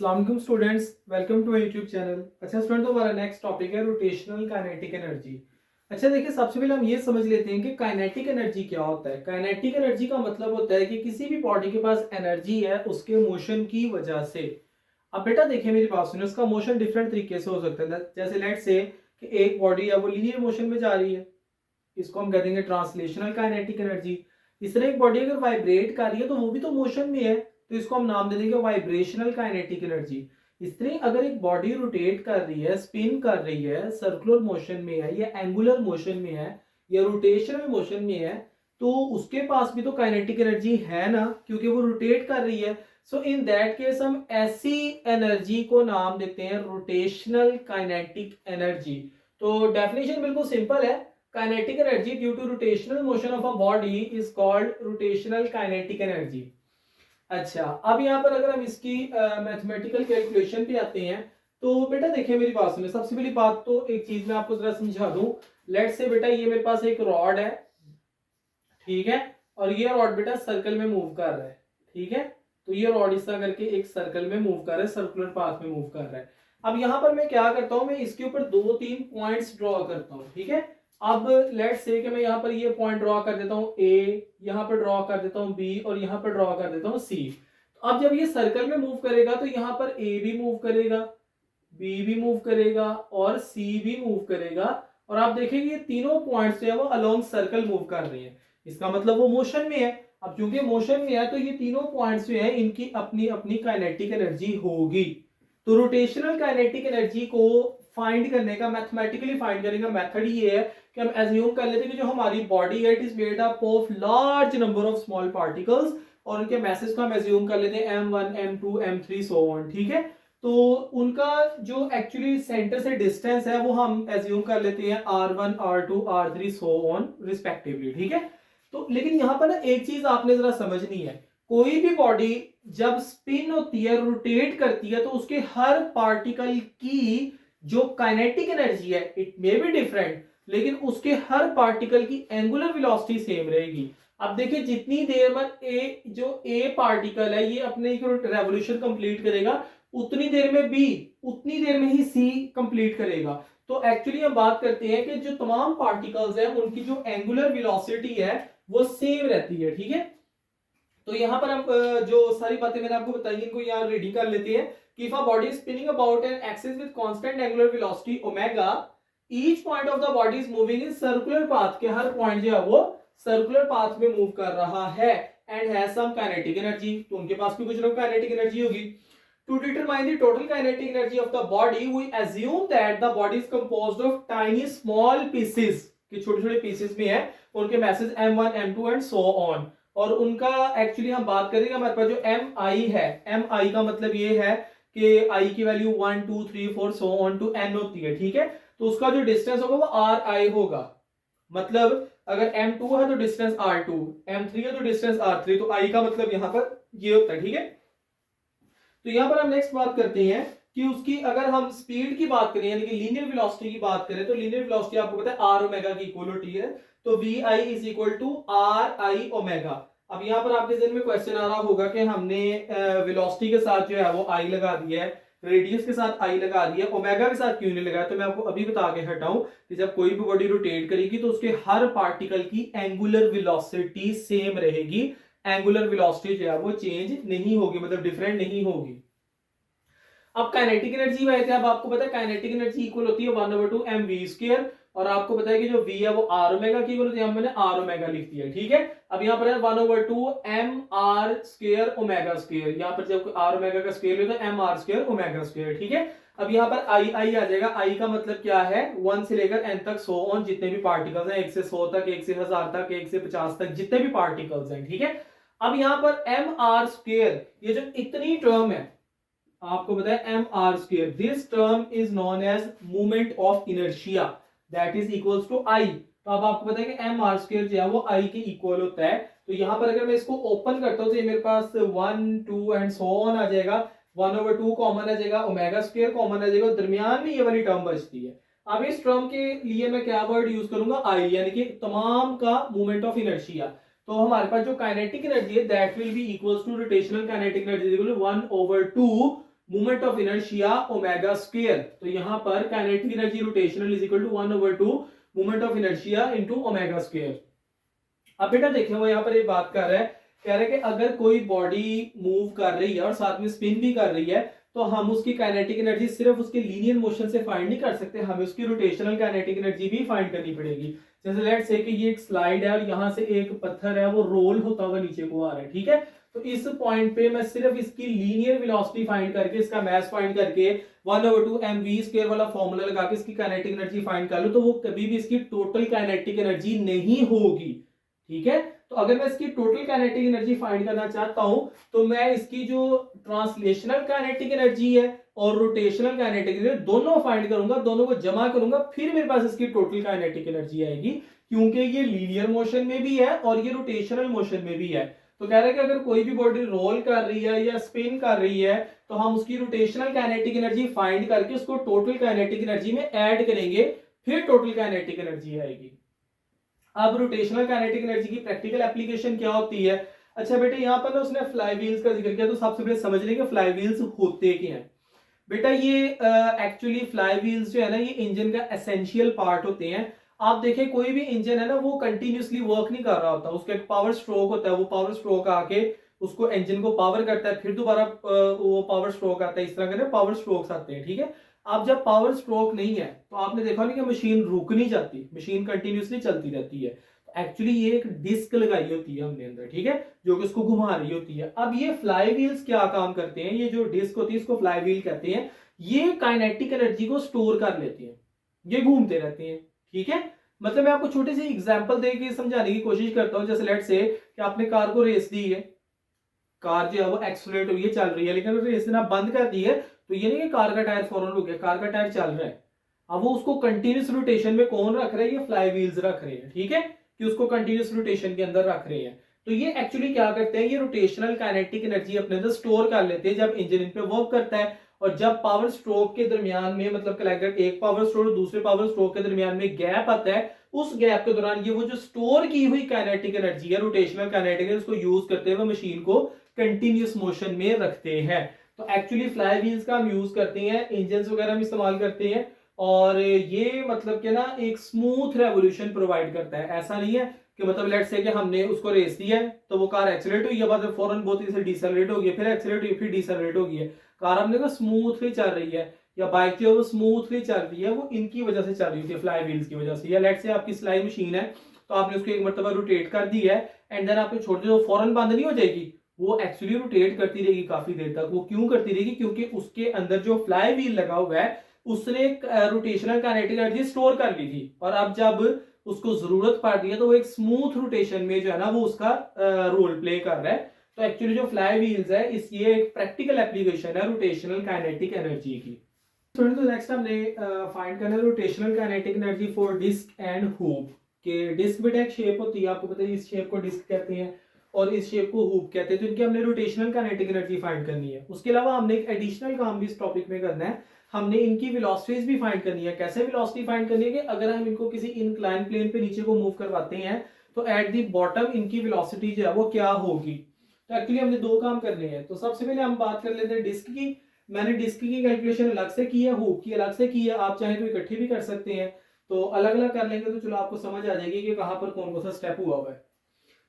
अस्सलाम वालेकुम students, welcome to YouTube channel. अच्छा स्टूडेंट, तो हमारा नेक्स्ट टॉपिक है रोटेशनल काइनेटिक एनर्जी। अच्छा देखिए, सबसे पहले हम ये समझ लेते हैं कि काइनेटिक एनर्जी क्या होता है। काइनेटिक एनर्जी का मतलब होता है कि किसी भी बॉडी के पास एनर्जी है उसके मोशन की वजह से। अब बेटा देखिए, मेरी बात सुनिए, उसका मोशन डिफरेंट तरीके से हो सकता है। जैसे लेट्स से कि एक बॉडी है वो लीनियर मोशन में जा रही है, इसको हम कह देंगे ट्रांसलेशनल काइनेटिक एनर्जी। इस तरह एक बॉडी अगर वाइब्रेट कर रही है तो वो भी तो मोशन में है, तो इसको हम नाम दे देंगे वाइब्रेशनल काइनेटिक एनर्जी। इस तरह अगर एक बॉडी रोटेट कर रही है, स्पिन कर रही है, सर्कुलर मोशन में है या एंगुलर मोशन में है या रोटेशनल मोशन में है, तो उसके पास भी तो काइनेटिक एनर्जी है ना, क्योंकि वो रोटेट कर रही है। सो इन दैट केस हम ऐसी एनर्जी को नाम देते हैं रोटेशनल काइनेटिक एनर्जी। तो डेफिनेशन बिल्कुल सिंपल है। Kinetic energy due to rotational motion of a body is called rotational kinetic energy। अच्छा, अब यहाँ पर अगर हम इसकी मैथमेटिकल कैलकुलेशन पे आते हैं, तो बेटा देखिए मेरी बात सुनिए। सबसे पहली बात तो एक चीज मैं आपको जरा समझा दूं। लेट से बेटा ये मेरे पास एक रॉड है, ठीक है, और ये रॉड बेटा सर्कल में मूव कर रहा है, ठीक है। तो ये रॉड इस तरह करके एक सर्कल में मूव कर रहा है, सर्कुलर पाथ में मूव कर रहा है। अब यहाँ पर मैं क्या करता हूँ, मैं इसके ऊपर दो तीन पॉइंट्स ड्रॉ करता हूँ, ठीक है। अब लेट्स से कि मैं यहाँ पर ये पॉइंट ड्रॉ कर देता हूँ ए, यहाँ पर ड्रॉ कर देता हूँ बी और यहाँ पर ड्रॉ कर देता हूँ सी। तो अब जब ये सर्कल में मूव करेगा तो यहाँ पर ए भी मूव करेगा, बी भी मूव करेगा और सी भी मूव करेगा। और आप देखेंगे ये तीनों पॉइंट्स जो है वो अलोंग सर्कल मूव कर रहे हैं, इसका मतलब वो मोशन में है। अब क्योंकि मोशन में है तो ये तीनों पॉइंट्स जो है इनकी अपनी अपनी काइनेटिक एनर्जी होगी। तो रोटेशनल काइनेटिक एनर्जी को फाइंड करने का, मैथमेटिकली फाइंड करने का मेथड ये है कि हम एज्यूम कर लेते हैं कि जो हमारी बॉडी है it is made up of large number of small particles, और उनके मैसेज को हम एज्यूम कर लेते हैं m1 m2 m3 so on, ठीक है। तो उनका जो एक्चुअली सेंटर से डिस्टेंस है वो हम एज्यूम कर लेते हैं r1 r2 r3 so on respectively, ठीक है। तो लेकिन यहां पर ना एक चीज आपने जरा समझनी है। कोई भी बॉडी जब स्पिन होती है, रोटेट करती है, तो उसके हर पार्टिकल की जो काइनेटिक एनर्जी है इट मे बी डिफरेंट, लेकिन उसके हर पार्टिकल की एंगुलर वेलोसिटी सेम रहेगी। अब देखिए, जितनी देर में ए पार्टिकल है ये अपने रेवोल्यूशन कंप्लीट करेगा, उतनी देर में बी, उतनी देर में ही सी कंप्लीट करेगा। तो एक्चुअली हम बात करते हैं कि जो तमाम पार्टिकल्स हैं उनकी जो एंगुलर वेलोसिटी है वो सेम रहती है, ठीक है। तो यहां पर हम जो सारी बातें मैंने आपको बताई इनको यहाँ रीडिंग कर लेते हैं। कि if a body is spinning about an axis with constant angular velocity omega, each point of the body is moving in circular path, के हर पॉइंट जो है वो सर्कुलर पाथ में मूव कर रहा है and has some kinetic energy, तो उनके पास भी कुछ ना काइनेटिक एनर्जी होगी। To determine the total kinetic energy of the body, we assume that the body is composed of tiny small pieces, कि छोटे छोटे पीसेस में है, उनके message m1 m2 and so on. और उनका एक्चुअली हम बात करेंगे, हमारे पास जो एम आई है, एम आई का मतलब ये है कि आई की value 1 2 3 4 so on to n होती है, ठीक है। तो उसका जो डिस्टेंस होगा वो आर आई होगा। मतलब अगर m2 है तो डिस्टेंस r2, m3 है तो डिस्टेंस r3, तो i का मतलब यहां पर ये होता है, ठीक है। तो यहां पर हम नेक्स्ट बात करते हैं कि उसकी अगर हम स्पीड की बात करें यानी कि लीनियर वेलोसिटी की बात करें, तो लीनियर वेलोसिटी आपको पता है आर ओमेगा की इक्वल होती है। तो v I is equal to r I omega. अब यहां पर आपके जहन में क्वेश्चन आ रहा होगा कि हमने वेलोसिटी के साथ जो है वो आई लगा दिया है, रेडियस के साथ आई लगा दिया, ओमेगा के साथ क्यों नहीं लगाया। तो मैं आपको अभी बता के हटाऊं कि जब कोई भी बॉडी रोटेट करेगी तो उसके हर पार्टिकल की एंगुलर वेलोसिटी सेम रहेगी, एंगुलर वेलोसिटी जो है वो चेंज नहीं होगी, मतलब डिफरेंट नहीं होगी। अब काइनेटिक एनर्जी वैसे अब आपको पता है काइनेटिक एनर्जी इक्वल होती है 1/2 एम वी स्क्वायर, और आपको पता है कि जो v है वो आर ओमेगा की इक्वल होती है, मैंने आर ओमेगा लिख दिया, ठीक है। अब यहाँ पर है 1/2 m are square omega square, यहाँ पर जब आर ओमेगा का स्क्वायर ले तो m are square omega square, ठीक है। अब यहाँ पर आई आई आ जाएगा, आई का मतलब क्या है 1 से लेकर n तक सो ऑन जितने भी पार्टिकल्स हैं, 1 से 100 तक, 1 से 1000 तक, 1 से 50 तक जितने भी पार्टिकल्स हैं, ठीक है। अब यहाँ पर एम आर स्क्वायर, ये जो इतनी टर्म है आपको पता है M are square, this term is known as moment of inertia that is equals to I. तो अब आपको पता है कि एम आर स्क्वायर जो है वो आई के इक्वल होता है। तो यहां पर अगर मैं इसको ओपन करता हूं तो ये मेरे पास 1 2 एंड सो ऑन आ जाएगा, 1/2 कॉमन आ जाएगा, ओमेगा स्क्वायर कॉमन आ जाएगा, दरमियान में ये वाली टर्म बचती है। अब इस टर्म के लिए मैं क्या वर्ड यूज करूंगा, आई, यानी कि तमाम का मोमेंट ऑफ इनर्शिया। तो हमारे पास जो काइनेटिक एनर्जी है that will be equals to rotational kinetic energy equal to 1/2 moment of inertia omega square. तो यहाँ पर kinetic energy rotational is equal to 1/2 moment of inertia into omega square. अब बेटा देखिए वो यहाँ पर एक बात कर रहा है, कह रहा है कि अगर कोई बॉडी मूव कर रही है और साथ में स्पिन भी कर रही है तो हम उसकी काइनेटिक एनर्जी सिर्फ उसके लीनियर मोशन से फाइंड नहीं कर सकते, हमें उसकी रोटेशनल काइनेटिक एनर्जी भी फाइंड करनी पड़ेगी। जैसे लेट्स से कि ये एक स्लाइड है और यहाँ से एक पत्थर है वो रोल होता हुआ नीचे को आ रहा है, ठीक है। तो इस पॉइंट पे मैं सिर्फ इसकी लीनियर वेलोसिटी फाइंड करके इसका मास फाइंड करके 1/2 mv² वाला फॉर्मूला लगा के इसकी काइनेटिक एनर्जी फाइंड कर लूं तो वो कभी भी इसकी टोटल काइनेटिक एनर्जी नहीं होगी, ठीक है। तो अगर मैं इसकी टोटल काइनेटिक एनर्जी फाइंड करना चाहता हूं तो मैं इसकी जो ट्रांसलेशनल काइनेटिक एनर्जी है और रोटेशनल काइनेटिक एनर्जी दोनों फाइंड करूंगा, दोनों को जमा करूंगा, फिर मेरे पास इसकी टोटल काइनेटिक एनर्जी आएगी, क्योंकि ये लीनियर मोशन में भी है और ये रोटेशनल मोशन में भी है। तो कह रहा है कि अगर कोई भी बॉडी रोल कर रही है या स्पिन कर रही है तो हम उसकी रोटेशनल काइनेटिक एनर्जी फाइंड करके उसको टोटल काइनेटिक एनर्जी में ऐड करेंगे, फिर टोटल काइनेटिक एनर्जी आएगी। अब रोटेशनल काइनेटिक एनर्जी की प्रैक्टिकल एप्लीकेशन क्या होती है। अच्छा बेटे यहाँ पर ना उसने फ्लाई व्हील्स का जिक्र किया, तो सबसे पहले समझ लेंगे फ्लाई व्हील्स होते क्या हैं। बेटा ये एक्चुअली फ्लाई व्हील्स जो है ना ये इंजन का एसेंशियल पार्ट होते हैं। आप देखें कोई भी इंजन है ना वो कंटिन्यूसली वर्क नहीं कर रहा होता, उसका एक पावर स्ट्रोक होता है, वो पावर स्ट्रोक आके उसको इंजन को पावर करता है, फिर दोबारा वो पावर स्ट्रोक आता है, इस तरह के पावर स्ट्रोक्स आते हैं, ठीक है। अब जब पावर स्ट्रोक नहीं है तो आपने देखा नहीं कि मशीन रुक नहीं जाती, मशीन कंटिन्यूसली चलती रहती है। तो एक्चुअली ये एक डिस्क लगाई होती है हमने अंदर, ठीक है, जो कि उसको घुमा रही होती है। अब ये फ्लाई व्हील्स क्या काम करते हैं, ये जो डिस्क होती है इसको फ्लाई व्हील कहते हैं, ये काइनेटिक एनर्जी को स्टोर कर लेती है, ये घूमते रहते हैं, ठीक है। मतलब मैं आपको छोटी सी एग्जांपल देके समझाने की कोशिश करता हूं। जैसे लेट से कि आपने कार को रेस दी है, कार जो है वो एक्सीलरेट हुई है, चल रही है, लेकिन रेस देना बंद कर दी है तो ये नहीं कि कार का टायर फौरन रुक गया, कार का टायर चल रहा है। अब वो उसको कंटिन्यूस रोटेशन में कौन रख रहा है, ये फ्लाई व्हील्स रख रहे हैं, ठीक है, कि उसको कंटिन्यूस रोटेशन के अंदर रख रहे हैं। तो ये एक्चुअली क्या करते हैं, ये रोटेशनल काइनेटिक एनर्जी अपने अंदर स्टोर कर लेते हैं जब इंजन इन पे वर्क करता है। और जब पावर स्ट्रोक के दरमियान में मतलब कलेक्टर एक पावर स्ट्रोक और दूसरे पावर स्ट्रोक के दरमियान में गैप आता है, उस गैप के दौरान ये वो जो स्टोर की हुई काइनेटिक एनर्जी है रोटेशनल काइनेटिक एनर्जी उसको यूज करते हुए मशीन को कंटिन्यूस मोशन में रखते हैं। तो एक्चुअली फ्लाई व्हील्स का हम यूज करते हैं, इंजन वगैरह में इस्तेमाल करते हैं, और ये मतलब कि ना एक स्मूथ रेवोल्यूशन प्रोवाइड करता है। ऐसा नहीं है कि मतलब लेट्स से कि हमने उसको रेस दिया है तो वो कार एक्सीलरेट हुई है, बाद में फौरन बहुत ही से डिसेलरेट हो गई, फिर एक्सीलरेट हुई, फिर डिसेलरेट हो गई है। कार हमने कहा स्मूथली चल रही है, या बाइक जो है वो स्मूथली चल रही है, वो इनकी वजह से चल रही है, फ्लाई व्हील्स की वजह से। या लेट्स से आपकी सिलाई मशीन है तो आपने उसको एक मरतबा रोटेट कर दी है एंड देन आपने छोड़ दिया, फौरन बंद नहीं हो जाएगी, वो एक्चुअली रोटेट करती रहेगी काफी देर तक। वो क्यों करती रहेगी, क्योंकि उसके अंदर जो फ्लाई व्हील लगा हुआ है उसने रोटेशनल काइनेटिक एनर्जी स्टोर कर ली थी, और अब जब उसको जरूरत पड़ रही है तो वो एक स्मूथ रोटेशन में जो है ना वो उसका रोल प्ले कर रहा है। तो एक्चुअली जो फ्लाई व्हील्स है इस ये एक प्रैक्टिकल एप्लीकेशन है रोटेशनल काइनेटिक एनर्जी की। तो नेक्स्ट हमने फाइंड करना है rotational kinetic energy for disk and hoop. के डिस्क बेटा एक शेप होती है, आपको पता है इस शेप को डिस्क कहते हैं और इस शेप को हूप कहते हैं, तो इनकी हमने रोटेशनल काइनेटिक एनर्जी फाइंड करनी है। उसके अलावा हमने एक एडिशनल काम भी इस टॉपिक में करना है, हमने इनकी वेलोसिटीज भी फाइंड करनी है। कैसे वेलोसिटी फाइंड करनी है कि अगर हम इनको किसी इंक्लाइन प्लेन पे नीचे को मूव करवाते हैं तो एट द बॉटम इनकी वेलोसिटी जो है वो क्या होगी। तो एक्चुअली हमने दो काम करने हैं। तो सबसे पहले हम बात कर लेते हैं डिस्क की। मैंने डिस्क की कैलकुलेशन अलग से की है, हूप की अलग से की है, आप चाहें तो इकट्ठी भी कर सकते हैं। तो अलग अलग कर लेंगे तो चलो आपको समझ आ जाएगी कि कहां पर कौन कौन सा स्टेप हुआ है।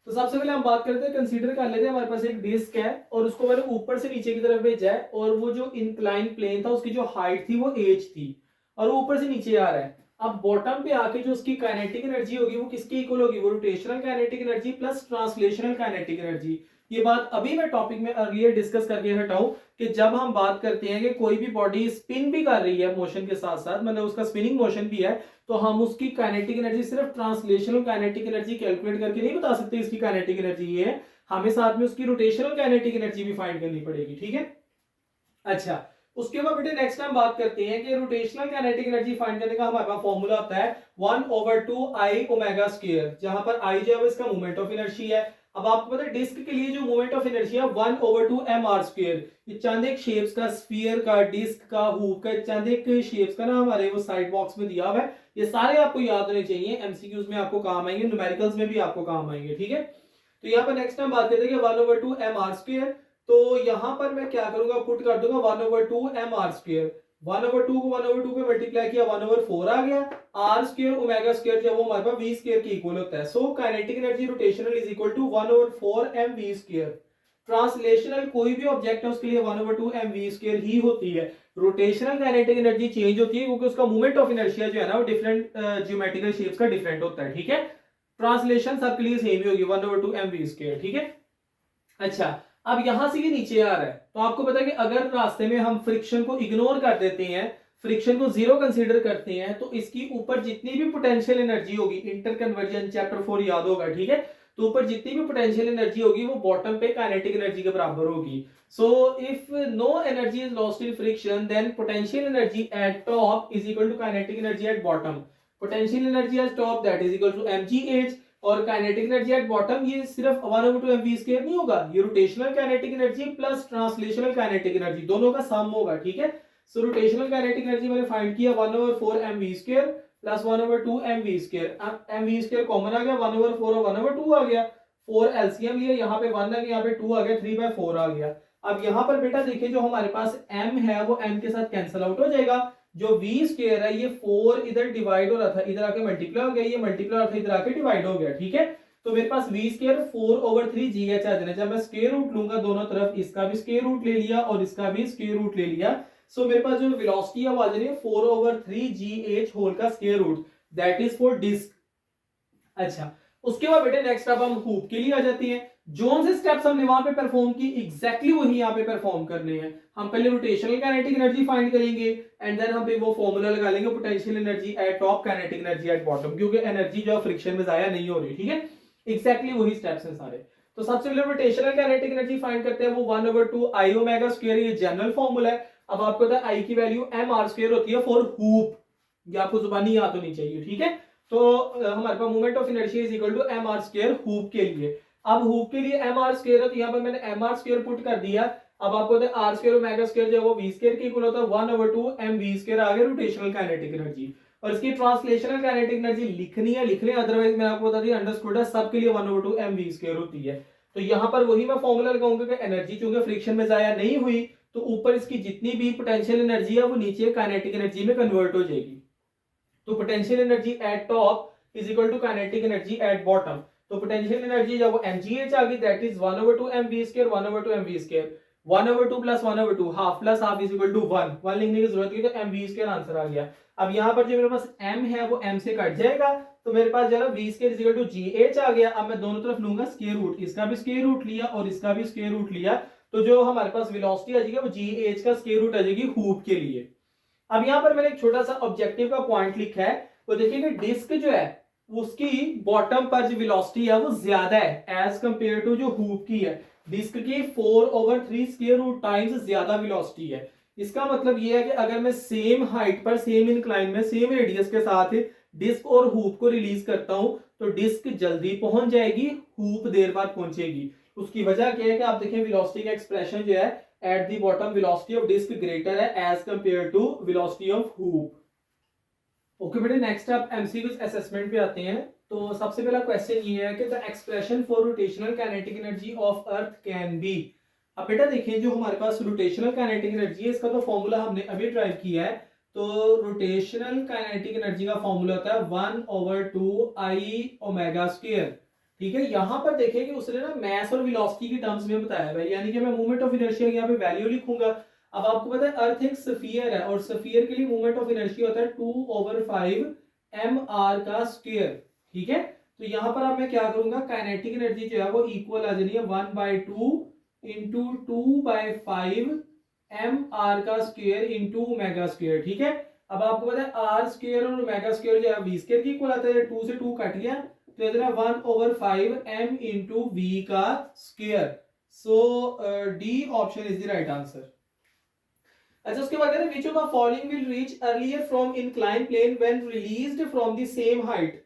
तो सबसे पहले हम बात करते हैं, कंसीडर कर लेते हैं हमारे पास एक डिस्क है और उसको मैंने ऊपर से नीचे की तरफ भेजा है, और वो जो इंक्लाइन प्लेन था उसकी जो हाइट थी वो h थी, और वो ऊपर से नीचे आ रहा है। अब बॉटम पे आके जो उसकी काइनेटिक एनर्जी होगी वो किसकी इक्वल होगी, वो rotational kinetic energy plus translational kinetic energy. ये बात अभी मैं टॉपिक में अर्लियर डिस्कस करके हटाऊं कि जब हम बात करते हैं कि कोई भी बॉडी स्पिन भी कर रही है मोशन के साथ साथ, मतलब उसका स्पिनिंग मोशन भी है, तो हम उसकी काइनेटिक एनर्जी सिर्फ ट्रांसलेशनल काइनेटिक एनर्जी कैलकुलेट करके नहीं बता सकते इसकी काइनेटिक एनर्जी ये है, हमें साथ में उसकी रोटेशनल काइनेटिक एनर्जी भी फाइंड करनी पड़ेगी, ठीक है। अच्छा, उसके बाद बेटे नेक्स्ट हम बात करते हैं कि रोटेशनल काइनेटिक एनर्जी फाइंड करने का हमारे पास फॉर्मूला होता है 1/2 I ओमेगा स्क्वायर, जहां पर I जो है वो इसका मोमेंट ऑफ इनर्शिया है। अब आपको पता है डिस्क के लिए जो moment of inertia 1/2 mr square, ये चंद एक शेप्स का, स्फीयर का, डिस्क का, हूप का, चंद एक शेप्स का ना हमारे वो साइड बॉक्स में दिया हुआ है। ये सारे आपको याद होने चाहिए, एमसीक्यूज में आपको काम आएंगे, न्यूमेरिकल्स में भी आपको काम आएंगे, ठीक है। तो यहाँ पर नेक्स्ट हम बात करते हैं कि 1/2 mr स्क्वायर तो यहां पर मैं क्या करूंगा, पुट कर दूंगा 1/2 mr²। 1/2 को 1/2 पे मल्टीप्लाई किया 1/4 आ गया। r² ओमेगा स्क्वायर जो वो हमारे पास v² के इक्वल होता है। So kinetic energy rotational is equal to 1/4 mv²। Translational कोई भी ऑब्जेक्ट है उसके लिए 1/2 mv² ही होती है। रोटेशनल काइनेटिक एनर्जी चेंज होती है क्योंकि उसका मूवमेंट ऑफ इनर्शिया जो है ना वो डिफरेंट ज्योमेट्रिकल शेप्स का डिफरेंट होता है, ठीक है। ट्रांसलेशन सबके लिए सेम ही होगी 1/2 mv², ठीक है। अच्छा, अब यहां से ये नीचे आ रहा है तो आपको पता है कि अगर रास्ते में हम फ्रिक्शन को इग्नोर कर देते हैं, फ्रिक्शन को जीरो कंसीडर करते हैं, तो इसकी ऊपर जितनी भी पोटेंशियल एनर्जी होगी, इंटर कन्वर्जन चैप्टर 4 याद होगा, ठीक है। तो ऊपर जितनी भी पोटेंशियल एनर्जी होगी वो बॉटम पे काइनेटिक एनर्जी के बराबर होगी। So if no energy is lost in friction then potential energy at top is equal to kinetic energy at bottom. Potential energy at top that is equal to mgh, और kinetic energy at bottom ये सिर्फ 1/2 mv² नहीं होगा, ये rotational kinetic energy plus translational kinetic energy दोनों का sum होगा, ठीक है। सो रोटेशनल काइनेटिक एनर्जी मैंने फाइंड किया 1/4 mv² प्लस 1/2 mv²। अब mv² कॉमन आ गया, 1/4 और 1/2 आ गया, 4 एलसीएम लिया, यहाँ पे 1 है यहाँ पे 2 आ गया, 3/4 आ गया। अब यहाँ पर बेटा देखिए जो हमारे पास m है वो m के साथ कैंसिल आउट हो जाएगा। जो v² है ये 4 इधर डिवाइड हो रहा था, इधर आके मल्टीप्लाई हो गया, ये मल्टीप्लाई हो रहा था, इधर आके डिवाइड हो गया, ठीक है। तो मेरे पास v² 4/3gh आ जाना। जब मैं स्क्वायर रूट लूंगा दोनों तरफ, इसका भी स्क्वायर रूट ले लिया और इसका भी स्क्वायर रूट ले लिया, सो मेरे पास जो वेलोसिटी है वो आ जानी है 4/3gh होल का square root, that is for disk. अच्छा, उसके बाद बेटे नेक्स्ट अब हम हूप के लिए आ जाते हैं। जोन से स्टेप्स हमने वहां पे परफॉर्म की, एग्जैक्टली वही यहाँ पे परफॉर्म करने हैं। हम पहले रोटेशनल काइनेटिक एनर्जी फाइंड करेंगे एंड देन हम पे वो फॉर्मूला लगा लेंगे potential energy at top, kinetic energy at bottom, क्योंकि एनर्जी जो फ्रिक्शन में जाया नहीं हो रही, ठीक है। एग्जैक्टली वही स्टेप्स हैं सारे। तो सबसे पहले रोटेशनल काइनेटिक एनर्जी फाइंड करते हैं, वो 1/2 I ओमेगा स्क्वायर, ये जनरल फॉर्मूला है। अब आपको पता है I की वैल्यू mr² होती है फॉर हूप, ये आपको जुबानी याद होनी चाहिए, ठीक है। तो हमारे पास moment of inertia is equal to mr² hoop के लिए। अब हूप के लिए mr² है तो यहाँ पर मैंने mr² पुट कर दिया। अब आपको पता है r² ओमेगा स्क्वायर जो है वो v² के इक्वल होता है, 1/2 mv² आ गया रोटेशनल काइनेटिक एनर्जी। और इसकी ट्रांसलेशनल काइनेटिक एनर्जी लिखनी है लिख लें, अदरवाइज मैं आपको बता दी अंडरस्टूड है, सबके लिए 1/2 mv² होती है। तो यहाँ पर वही मैं फॉर्मूला लगाऊंगा कि एनर्जी चूंकि फ्रिक्शन में जाया नहीं हुई तो ऊपर इसकी जितनी भी पोटेंशियल एनर्जी है वो नीचे काइनेटिक एनर्जी में कन्वर्ट हो जाएगी। तो potential energy at top is equal to kinetic energy at bottom. तो पोटेंशियल एनर्जी जब वो mgh आ गई that is 1/2 mv², 1/2 mv², 1/2 plus 1/2 half plus half is equal to 1 लिखने की जरूरत नहीं, तो mv² आंसर आ गया। अब यहाँ पर जो मेरे पास m है वो m से कट जाएगा, तो मेरे पास जो है v² is equal to gh आ गया। अब मैं दोनों तरफ लूंगा स्क्वायर रूट, इसका भी स्क्वायर रूट लिया और इसका भी स्क्वायर रूट लिया, तो जो हमारे पास वेलोसिटी आ जाएगी वो gh का स्क्वायर रूट आ जाएगी हूप के लिए। अब यहाँ पर मैंने एक छोटा सा ऑब्जेक्टिव का पॉइंट लिखा है, वो देखिए कि डिस्क जो है उसकी बॉटम पर जो वेलोसिटी है वो ज्यादा है एज कंपेयर टू जो हूप की है। डिस्क की 4/3 स्क्वायर रूट टाइम्स ज्यादा वेलोसिटी है। इसका मतलब ये है कि अगर मैं सेम हाइट पर सेम इंक्लाइन में सेम रेडियस के साथ डिस्क और हूप को रिलीज करता हूं तो डिस्क जल्दी पहुंच जाएगी, हूप देर बाद पहुंचेगी। उसकी वजह क्या है कि आप देखें वेलोसिटी का एक्सप्रेशन जो है at the bottom velocity of disk greater है as compared to velocity of hoop। Okay बेटे, नेक्स्ट आप एमसीक्यूज असेसमेंट पे आते हैं। तो सबसे पहला क्वेश्चन ये है कि the expression for rotational kinetic energy of earth can be. अब बेटा देखिए जो हमारे पास रोटेशनल काइनेटिक एनर्जी है इसका तो फॉर्मूला हमने अभी ड्राइव किया है। तो रोटेशनल काइनेटिक एनर्जी का फॉर्मूला होता है 1/2 I ओमेगा स्क्वायर, ठीक है। यहां पर देखिए कि उसने ना मास और वेलोसिटी की टर्म्स में बताया है, यानी कि मैं मूवमेंट ऑफ इनर्शिया यहाँ पे वैल्यू लिखूंगा। अब आपको पता है अर्थ एक स्फीयर है और स्फीयर के लिए मूवमेंट ऑफ इनर्शिया होता है 2/5 mr का स्क्वायर, ठीक है। तो यहाँ पर अब मैं क्या करूंगा, काइनेटिक एनर्जी जो है वो इक्वल आ जानी है 1/2 इंटू 2/5 mr का स्क्वायर इंटू ओमेगा स्क्वायर, ठीक है। अब आपको पता है r स्क्वायर और ओमेगा स्क्वायर जो है v² की इक्वल आता है, 2 से 2 कट गया तो इधर 1/5 m इंटू v का स्क्वायर। So D option is the right answer. अच्छा, उसके बाद which of the following will reach earlier from incline plane when released from the same height.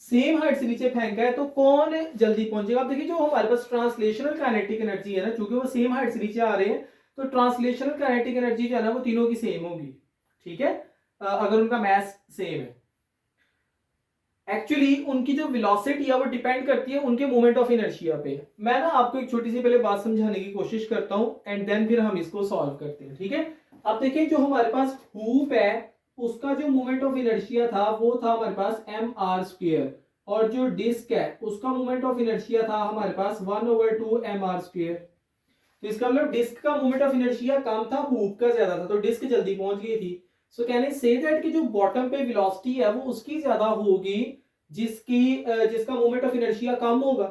Same height से नीचे फेंका है तो कौन जल्दी पहुंचेगा। अब देखिए जो हमारे पास ट्रांसलेशनल काइनेटिक एनर्जी है ना, चूंकि वो सेम हाइट से नीचे आ रहे हैं तो ट्रांसलेशनल काइनेटिक एनर्जी जो है ना वो तीनों की सेम होगी, ठीक है, अगर उनका मास सेम है। एक्चुअली उनकी जो वेलोसिटी है वो डिपेंड करती है उनके मोमेंट ऑफ इनर्शिया पे। मैं ना आपको एक छोटी सी पहले बात समझाने की कोशिश करता हूं एंड देन फिर हम इसको सॉल्व करते हैं, ठीक है। अब देखिए जो हमारे पास हूप है उसका जो मोमेंट ऑफ इनर्शिया था वो था हमारे पास एम आर स्क्वेयर, और जो डिस्क है उसका मोमेंट ऑफ इनर्शिया था हमारे पास 1/2 एम आर स्क्वेयर। तो इसका मतलब डिस्क का मोमेंट ऑफ इनर्शिया कम था, हूप का ज्यादा था, तो डिस्क जल्दी पहुंच गई थी। So can I say that कि जो बॉटम पे वेलोसिटी है वो उसकी ज्यादा होगी जिसका मोमेंट ऑफ इनर्शिया कम होगा,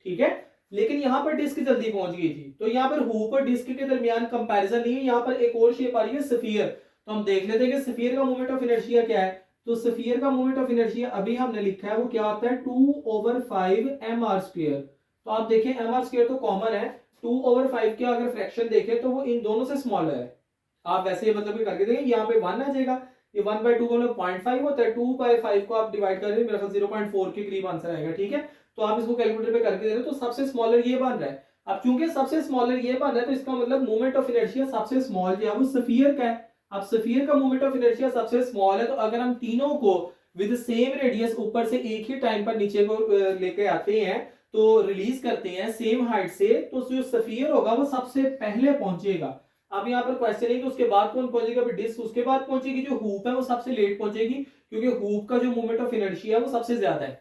ठीक है। लेकिन यहाँ पर डिस्क जल्दी पहुंच गई थी, तो यहाँ पर हूप और डिस्क के दरमियान कंपैरिजन नहीं है। यहाँ पर एक और शेप आ रही है स्फीयर, तो हम देख लेते हैं कि स्फीयर का मोमेंट ऑफ इनर्शिया क्या है। तो स्फीयर का मोमेंट ऑफ इनर्शिया अभी हमने लिखा है वो क्या होता है 2/5 एम आर स्क्वेयर। तो आप देखें एम आर स्क्वेयर तो कॉमन है, 2/5 के अगर फ्रैक्शन देखें तो वो इन दोनों से स्मॉलर है। आप वैसे मतलब करके देखें, यहाँ पे 1 आ जाएगा, ये 1/2 का मतलब 0.5 होता है, 2/5 को आप डिवाइड करें मेरे ख्याल 0.4 के करीब आंसर आएगा, ठीक है। तो आप इसको कैलकुलेटर पे करके दे रहे हो तो सबसे स्मॉलर ये बन रहा है। अब चूंकि सबसे स्मॉलर ये बन रहा है तो इसका मतलब मोमेंट ऑफ इनर्शिया सबसे स्मॉल जो है वो स्फीयर का है। अब स्फीयर का मोमेंट ऑफ इनर्शिया सबसे स्मॉल है, तो अगर हम तीनों को विद सेम रेडियस ऊपर से एक ही टाइम पर नीचे को लेके आते हैं तो रिलीज करते हैं सेम हाइट से, तो जो स्फीयर होगा वो सबसे पहले पहुंचेगा। अब यहाँ पर क्वेश्चन है कि उसके बाद कौन पहुंचेगा, डिस्क उसके बाद पहुंचेगी, जो हूप है वो सबसे लेट पहुंचेगी क्योंकि हूप का जो मोमेंट ऑफ इनर्शिया है वो सबसे ज्यादा है,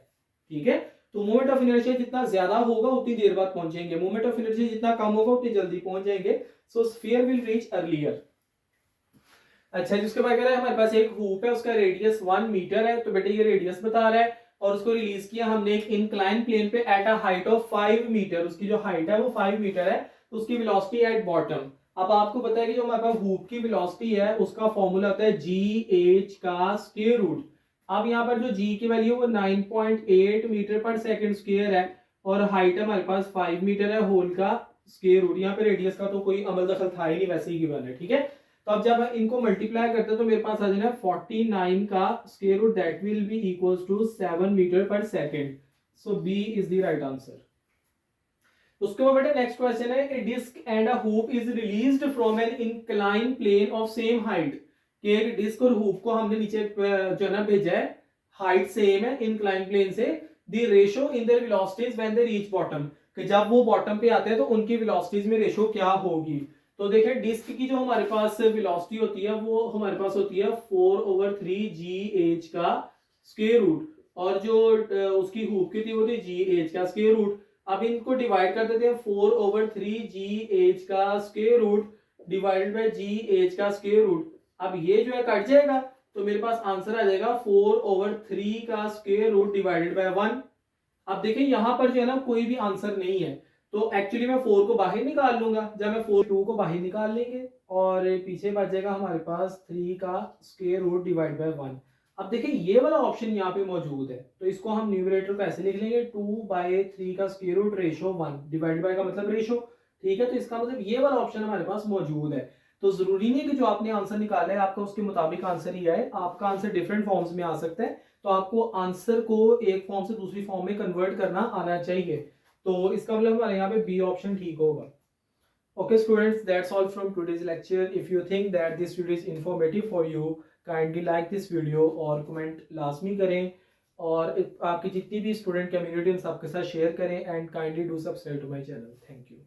ठीक है। तो मोमेंट ऑफ इनर्शिया जितना ज्यादा होगा उतनी देर बाद पहुंचेंगे, मोमेंट ऑफ इनर्शिया जितना कम होगा उतनी जल्दी पहुंच जाएंगे। सो स्फीयर विल रीच अर्लियर। अच्छा जिसके बाद कह रहा है हमारे पास एक हूप है उसका रेडियस 1 मीटर है, तो बेटे ये रेडियस बता रहा है और उसको रिलीज किया हमने एक इंक्लाइन प्लेन पे at a height of 5 metre. उसकी जो हाइट है वो 5 मीटर है, तो उसकी वेलोसिटी एट बॉटम। अब आपको पता है कि जो हमारे पास हूप की वेलोसिटी है उसका फॉर्मूला होता है जी एच का स्क्वायर रूट। अब यहाँ पर जो जी की वैल्यू वो 9.8 मीटर पर सेकंड स्क्वायर है और हाइट हमारे पास 5 मीटर है, होल का स्क्वायर रूट। यहाँ पे रेडियस का तो कोई अमल दखल था ही नहीं, वैसे ही गिवन है, ठीक है। तो अब जब इनको मल्टीप्लाई करते हैं तो मेरे पास आ जाएगा 49 का square root, that will be equals to 7 metre पर second. So B is the right answer. उसके बाद बेटा नेक्स्ट क्वेश्चन है, a disc and a hoop is released from an incline plane of same height. कि एक disc और hoop को हमने नीचे जो ना भेजा है, हाइट सेम है इंक्लाइन प्लेन से, the ratio in their velocities when they reach bottom, कि जब वो बॉटम पे आते हैं तो उनकी वेलोसिटीज में रेशो क्या होगी। तो देखिए डिस्क की जो हमारे पास वेलोसिटी होती है वो हमारे पास होती है 4/3 जी एच का स्क्वायर रूट, और जो उसकी हूप की थी वो थी जी एच का स्क्वायर रूट। अब इनको डिवाइड कर देते हैं 4/3 जी एच का square root divided by g h का स्क्वायर रूट। अब ये जो है कट जाएगा तो मेरे पास आंसर आ जाएगा 4/3 का स्क्वायर रूट डिवाइडेड बाय 1। अब देखिए यहाँ पर जो है ना कोई भी आंसर नहीं है, तो एक्चुअली मैं 4 को बाहर निकाल लूंगा, जब मैं 2 को बाहर निकाल लेंगे और पीछे बच जाएगा हमारे पास 3 का स्क्वायर रूट डिवाइड बाय 1। अब देखिए ये वाला ऑप्शन यहाँ पे मौजूद है, तो इसको हम न्यूमरेटर को ऐसे लिख लेंगे 2/3 का square root ratio 1, divide by का मतलब रेशो, ठीक है। तो इसका मतलब ये वाला ऑप्शन हमारे पास मौजूद है। तो जरूरी नहीं है कि जो आपने आंसर निकाला है आपका उसके मुताबिक आंसर ही आए, आपका आंसर डिफरेंट फॉर्म्स में आ सकता है, तो आपको आंसर को एक फॉर्म से दूसरी फॉर्म में कन्वर्ट करना आना चाहिए। तो इसका मतलब हमारे यहाँ पे बी ऑप्शन ठीक होगा। Okay students, that's all from today's lecture. If you think that this video is informative for you, kindly like this video और comment लाजमी करें, और आपकी जितनी भी स्टूडेंट कम्युनिटी उन सबके साथ शेयर करें, and kindly do subscribe to my channel. Thank you.